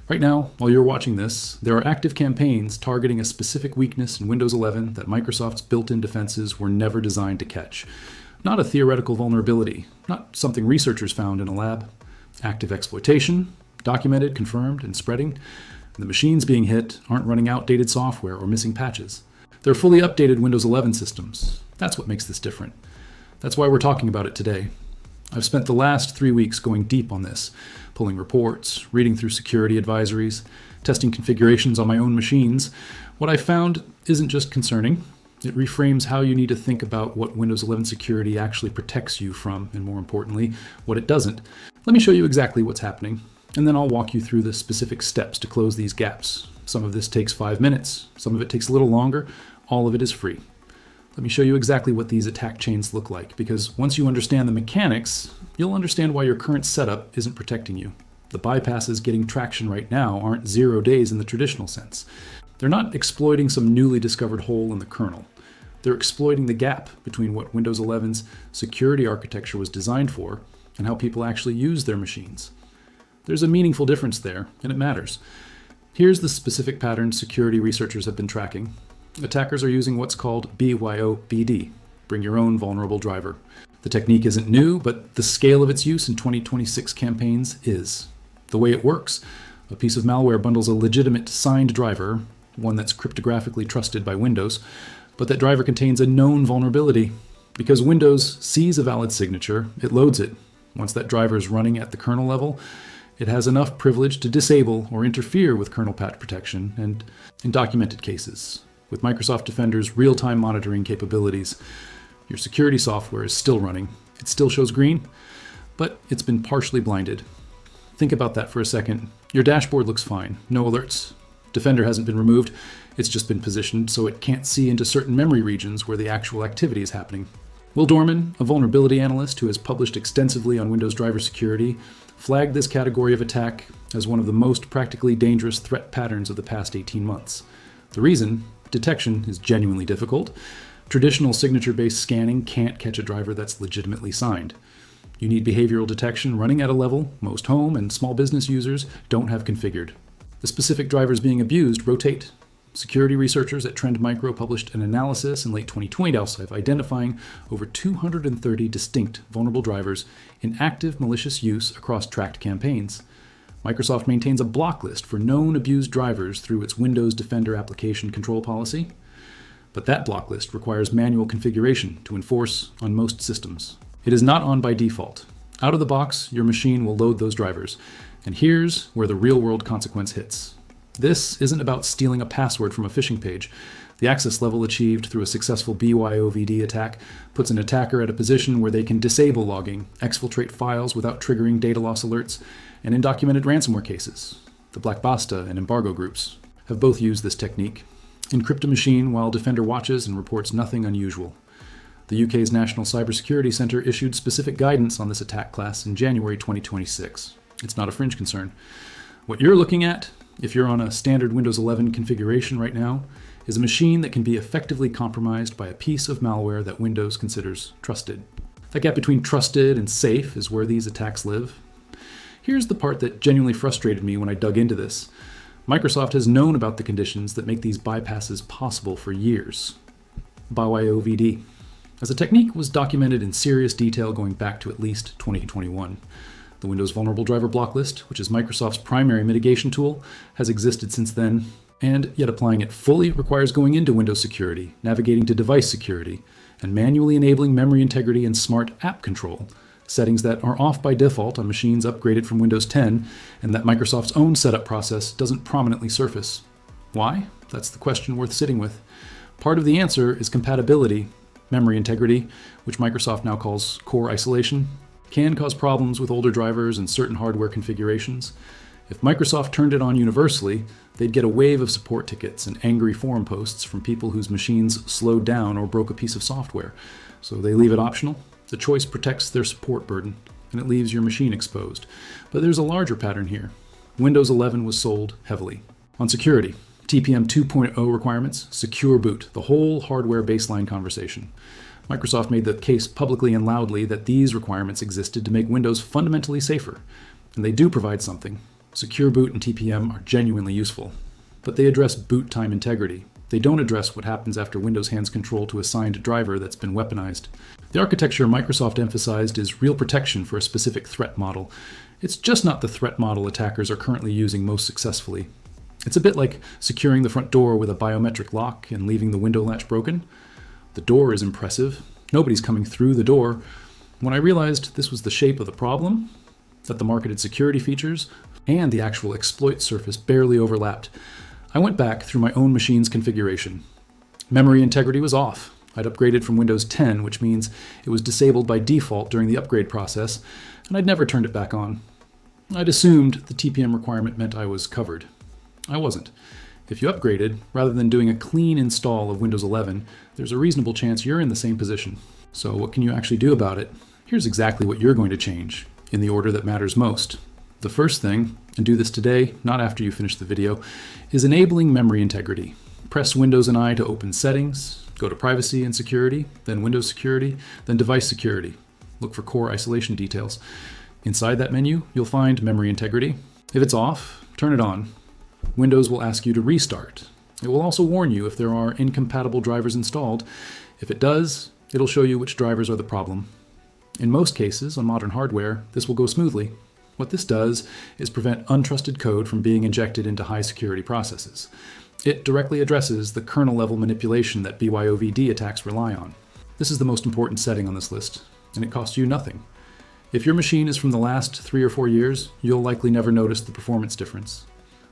Right now, while you're watching this, there are active campaigns targeting a specific weakness in Windows 11 that Microsoft's built-in defenses were never designed to catch. Not a theoretical vulnerability, not something researchers found in a lab. Active exploitation, documented, confirmed, and spreading. The machines being hit aren't running outdated software or missing patches. They're fully updated Windows 11 systems. That's what makes this different. That's why we're talking about it today. I've spent the last 3 weeks going deep on this, pulling reports, reading through security advisories, testing configurations on my own machines. What I found isn't just concerning. It reframes how you need to think about what Windows 11 security actually protects you from, and more importantly, what it doesn't. Let me show you exactly what's happening, and then I'll walk you through the specific steps to close these gaps. Some of this takes 5 minutes, some of it takes a little longer, all of it is free. Let me show you exactly what these attack chains look like, because once you understand the mechanics, you'll understand why your current setup isn't protecting you. The bypasses getting traction right now aren't 0 days in the traditional sense. They're not exploiting some newly discovered hole in the kernel. They're exploiting the gap between what Windows 11's security architecture was designed for and how people actually use their machines. There's a meaningful difference there, and it matters. Here's the specific pattern security researchers have been tracking. Attackers are using what's called BYOVD, bring your own vulnerable driver. The technique isn't new, but the scale of its use in 2026 campaigns is. The way it works, a piece of malware bundles a legitimate signed driver, one that's cryptographically trusted by Windows, but that driver contains a known vulnerability. Because Windows sees a valid signature, it loads it. Once that driver is running at the kernel level, it has enough privilege to disable or interfere with kernel patch protection, and in documented cases, with Microsoft Defender's real-time monitoring capabilities, your security software is still running. It still shows green, but it's been partially blinded. Think about that for a second. Your dashboard looks fine, no alerts. Defender hasn't been removed, it's just been positioned so it can't see into certain memory regions where the actual activity is happening. Will Dorman, a vulnerability analyst who has published extensively on Windows driver security, flagged this category of attack as one of the most practically dangerous threat patterns of the past 18 months. The reason? Detection is genuinely difficult. Traditional signature-based scanning can't catch a driver that's legitimately signed. You need behavioral detection running at a level most home and small business users don't have configured. The specific drivers being abused rotate. Security researchers at Trend Micro published an analysis in late 2020 identifying over 230 distinct vulnerable drivers in active malicious use across tracked campaigns. Microsoft maintains a block list for known abused drivers through its Windows Defender application control policy, but that block list requires manual configuration to enforce on most systems. It is not on by default. Out of the box, your machine will load those drivers, and here's where the real-world consequence hits. This isn't about stealing a password from a phishing page. The access level achieved through a successful BYOVD attack puts an attacker at a position where they can disable logging, exfiltrate files without triggering data loss alerts, and in documented ransomware cases. The Black Basta and Embargo groups have both used this technique. Encrypt a machine while Defender watches and reports nothing unusual. The UK's National Cybersecurity Centre issued specific guidance on this attack class in January 2026. It's not a fringe concern. What you're looking at, if you're on a standard Windows 11 configuration right now, is a machine that can be effectively compromised by a piece of malware that Windows considers trusted. That gap between trusted and safe is where these attacks live. Here's the part that genuinely frustrated me when I dug into this. Microsoft has known about the conditions that make these bypasses possible for years. BYOVD. As a technique was documented in serious detail going back to at least 2021. The Windows Vulnerable Driver Block List, which is Microsoft's primary mitigation tool, has existed since then, and yet applying it fully requires going into Windows security, navigating to device security, and manually enabling memory integrity and smart app control, settings that are off by default on machines upgraded from Windows 10, and that Microsoft's own setup process doesn't prominently surface. Why? That's the question worth sitting with. Part of the answer is compatibility. Memory integrity, which Microsoft now calls core isolation, can cause problems with older drivers and certain hardware configurations. If Microsoft turned it on universally, they'd get a wave of support tickets and angry forum posts from people whose machines slowed down or broke a piece of software. So they leave it optional. The choice protects their support burden, and it leaves your machine exposed. But there's a larger pattern here. Windows 11 was sold heavily. On security, TPM 2.0 requirements, secure boot, the whole hardware baseline conversation. Microsoft made the case publicly and loudly that these requirements existed to make Windows fundamentally safer. And they do provide something. Secure Boot and TPM are genuinely useful, but they address boot time integrity. They don't address what happens after Windows hands control to a signed driver that's been weaponized. The architecture Microsoft emphasized is real protection for a specific threat model. It's just not the threat model attackers are currently using most successfully. It's a bit like securing the front door with a biometric lock and leaving the window latch broken. The door is impressive. Nobody's coming through the door. When I realized this was the shape of the problem, that the marketed security features and the actual exploit surface barely overlapped, I went back through my own machine's configuration. Memory integrity was off. I'd upgraded from Windows 10, which means it was disabled by default during the upgrade process, and I'd never turned it back on. I'd assumed the TPM requirement meant I was covered. I wasn't. If you upgraded, rather than doing a clean install of Windows 11, there's a reasonable chance you're in the same position. So what can you actually do about it? Here's exactly what you're going to change, in the order that matters most. The first thing, and do this today, not after you finish the video, is enabling memory integrity. Press Windows and I to open Settings, go to Privacy and Security, then Windows Security, then Device Security. Look for Core Isolation Details. Inside that menu, you'll find Memory Integrity. If it's off, turn it on. Windows will ask you to restart. It will also warn you if there are incompatible drivers installed. If it does, it'll show you which drivers are the problem. In most cases, on modern hardware, this will go smoothly. What this does is prevent untrusted code from being injected into high-security processes. It directly addresses the kernel-level manipulation that BYOVD attacks rely on. This is the most important setting on this list, and it costs you nothing. If your machine is from the last 3 or 4 years, you'll likely never notice the performance difference.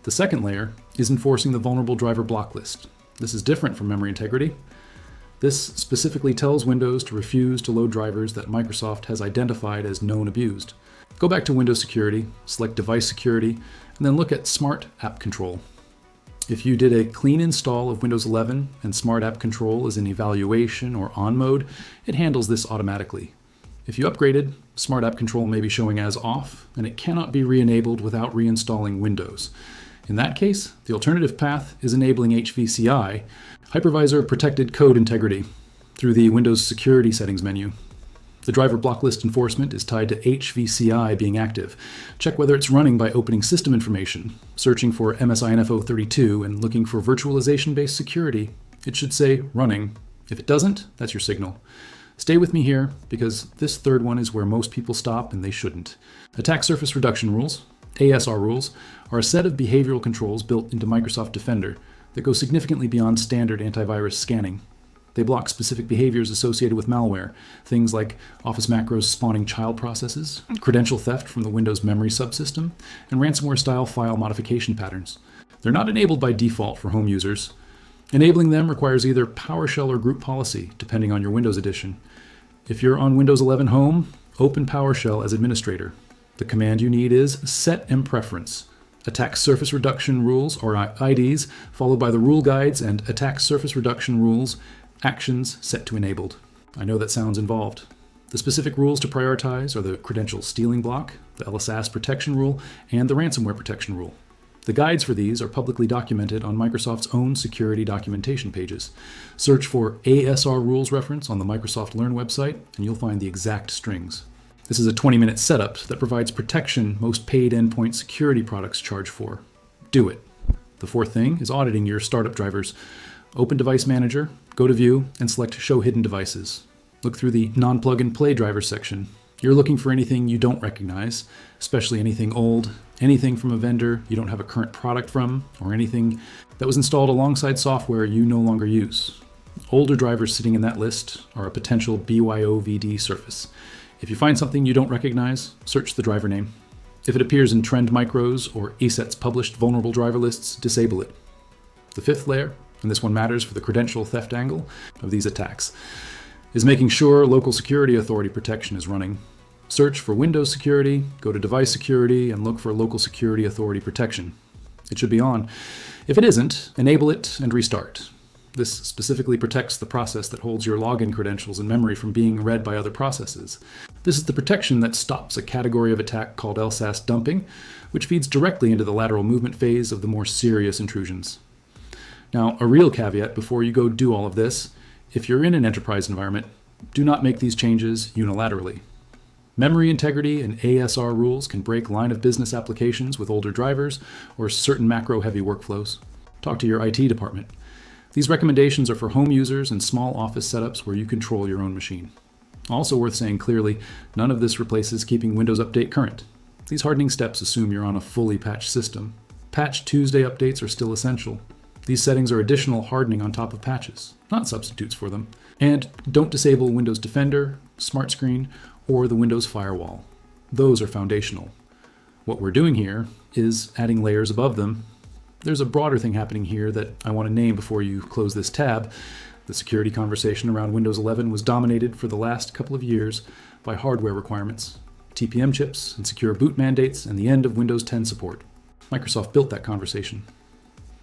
The second layer is enforcing the vulnerable driver block list. This is different from memory integrity. This specifically tells Windows to refuse to load drivers that Microsoft has identified as known abused. Go back to Windows Security, select Device Security, and then look at Smart App Control. If you did a clean install of Windows 11 and Smart App Control is in evaluation or on mode, it handles this automatically. If you upgraded, Smart App Control may be showing as off, and it cannot be re-enabled without reinstalling Windows. In that case, the alternative path is enabling HVCI, Hypervisor Protected Code Integrity, through the Windows Security Settings menu. The driver block list enforcement is tied to HVCI being active. Check whether it's running by opening system information, searching for MSINFO32, and looking for virtualization-based security. It should say running. If it doesn't, that's your signal. Stay with me here, because this third one is where most people stop and they shouldn't. Attack Surface Reduction Rules, ASR rules, are a set of behavioral controls built into Microsoft Defender that go significantly beyond standard antivirus scanning. They block specific behaviors associated with malware, things like Office macros spawning child processes, credential theft from the Windows memory subsystem, and ransomware-style file modification patterns. They're not enabled by default for home users. Enabling them requires either PowerShell or group policy, depending on your Windows edition. If you're on Windows 11 Home, open PowerShell as administrator. The command you need is set mpreference. Attack Surface Reduction Rules, or IDs, followed by the rule guides and Attack Surface Reduction Rules actions set to enabled. I know that sounds involved. The specific rules to prioritize are the credential stealing block, the LSAS protection rule, and the ransomware protection rule. The guides for these are publicly documented on Microsoft's own security documentation pages. Search for ASR rules reference on the Microsoft Learn website, and you'll find the exact strings. This is a 20-minute setup that provides protection most paid endpoint security products charge for. Do it. The fourth thing is auditing your startup drivers. Open Device Manager, go to View, and select Show Hidden Devices. Look through the Non-Plug-and-Play drivers section. You're looking for anything you don't recognize, especially anything old, anything from a vendor you don't have a current product from, or anything that was installed alongside software you no longer use. Older drivers sitting in that list are a potential BYOVD surface. If you find something you don't recognize, search the driver name. If it appears in Trend Micros or ESET's published vulnerable driver lists, disable it. The fifth layer, and this one matters for the credential theft angle of these attacks, is making sure local security authority protection is running. Search for Windows Security, go to Device Security, and look for local security authority protection. It should be on. If it isn't, enable it and restart. This specifically protects the process that holds your login credentials in memory from being read by other processes. This is the protection that stops a category of attack called LSAS dumping, which feeds directly into the lateral movement phase of the more serious intrusions. Now, a real caveat before you go do all of this: if you're in an enterprise environment, do not make these changes unilaterally. Memory integrity and ASR rules can break line of business applications with older drivers or certain macro-heavy workflows. Talk to your IT department. These recommendations are for home users and small office setups where you control your own machine. Also worth saying clearly, none of this replaces keeping Windows Update current. These hardening steps assume you're on a fully patched system. Patch Tuesday updates are still essential. These settings are additional hardening on top of patches, not substitutes for them. And don't disable Windows Defender, Smart Screen, or the Windows Firewall. Those are foundational. What we're doing here is adding layers above them. There's a broader thing happening here that I want to name before you close this tab. The security conversation around Windows 11 was dominated for the last couple of years by hardware requirements, TPM chips, and secure boot mandates, and the end of Windows 10 support. Microsoft built that conversation.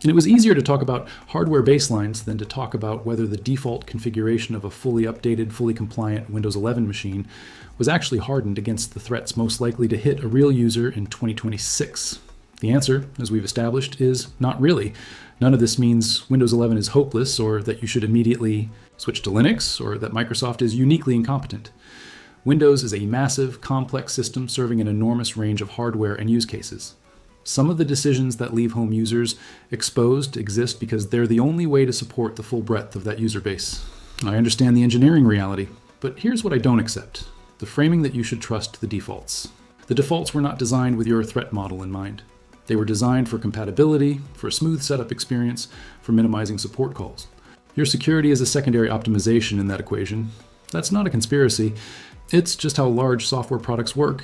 And it was easier to talk about hardware baselines than to talk about whether the default configuration of a fully updated, fully compliant Windows 11 machine was actually hardened against the threats most likely to hit a real user in 2026. The answer, as we've established, is not really. None of this means Windows 11 is hopeless, or that you should immediately switch to Linux, or that Microsoft is uniquely incompetent. Windows is a massive, complex system serving an enormous range of hardware and use cases. Some of the decisions that leave home users exposed exist because they're the only way to support the full breadth of that user base. I understand the engineering reality, but here's what I don't accept: the framing that you should trust the defaults. The defaults were not designed with your threat model in mind. They were designed for compatibility, for a smooth setup experience, for minimizing support calls. Your security is a secondary optimization in that equation. That's not a conspiracy. It's just how large software products work.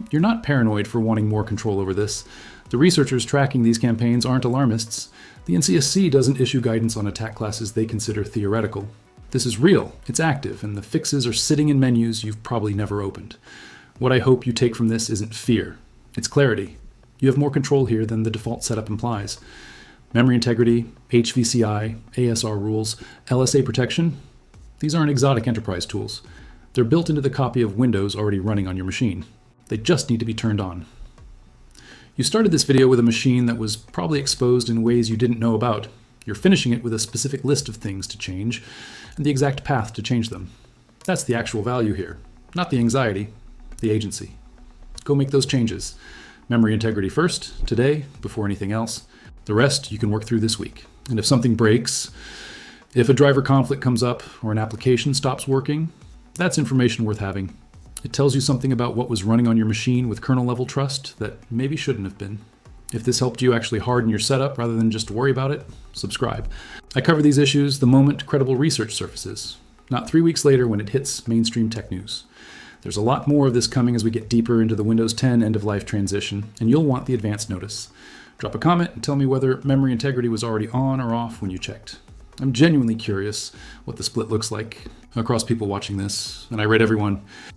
You're not paranoid for wanting more control over this. The researchers tracking these campaigns aren't alarmists. The NCSC doesn't issue guidance on attack classes they consider theoretical. This is real, it's active, and the fixes are sitting in menus you've probably never opened. What I hope you take from this isn't fear, it's clarity. You have more control here than the default setup implies. Memory integrity, HVCI, ASR rules, LSA protection, these aren't exotic enterprise tools. They're built into the copy of Windows already running on your machine. They just need to be turned on. You started this video with a machine that was probably exposed in ways you didn't know about. You're finishing it with a specific list of things to change and the exact path to change them. That's the actual value here, not the anxiety, the agency. Go make those changes. Memory integrity first, today, before anything else. The rest you can work through this week. And if something breaks, if a driver conflict comes up or an application stops working, that's information worth having. It tells you something about what was running on your machine with kernel level trust that maybe shouldn't have been. If this helped you actually harden your setup rather than just worry about it, subscribe. I cover these issues the moment credible research surfaces, not 3 weeks later when it hits mainstream tech news. There's a lot more of this coming as we get deeper into the Windows 10 end-of-life transition, and you'll want the advance notice. Drop a comment and tell me whether memory integrity was already on or off when you checked. I'm genuinely curious what the split looks like across people watching this, and I rate everyone